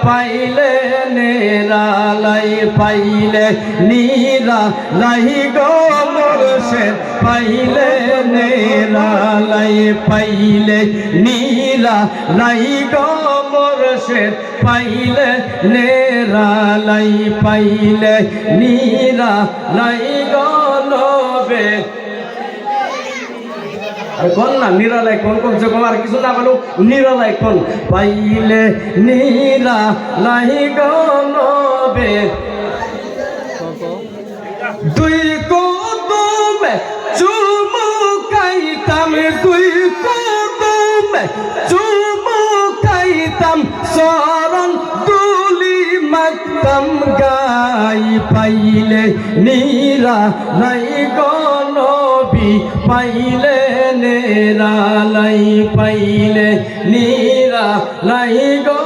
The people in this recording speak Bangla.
পাইলে নিরালাই পাইলে নিরালাই গো মুর্শিদ পাইলে নিরালাই পাইলে নিরালাই গো মুর্শিদ পাইলে নিরালাই পাইলে নিরালাই গো নবে কোন না নিরালাই কোন কোন যে আর কিছু না বলো নিরালাই কোন পাইলে নিরালাই গো নবে দুই কদমে চুমুকাইতাম দুই কদমে চুমুকাইতাম শরণ দুলি মাখতাম গাই পাইলে নিরালাই গো নবী পাইলে নিরালাই পাইলে নিরালাই গো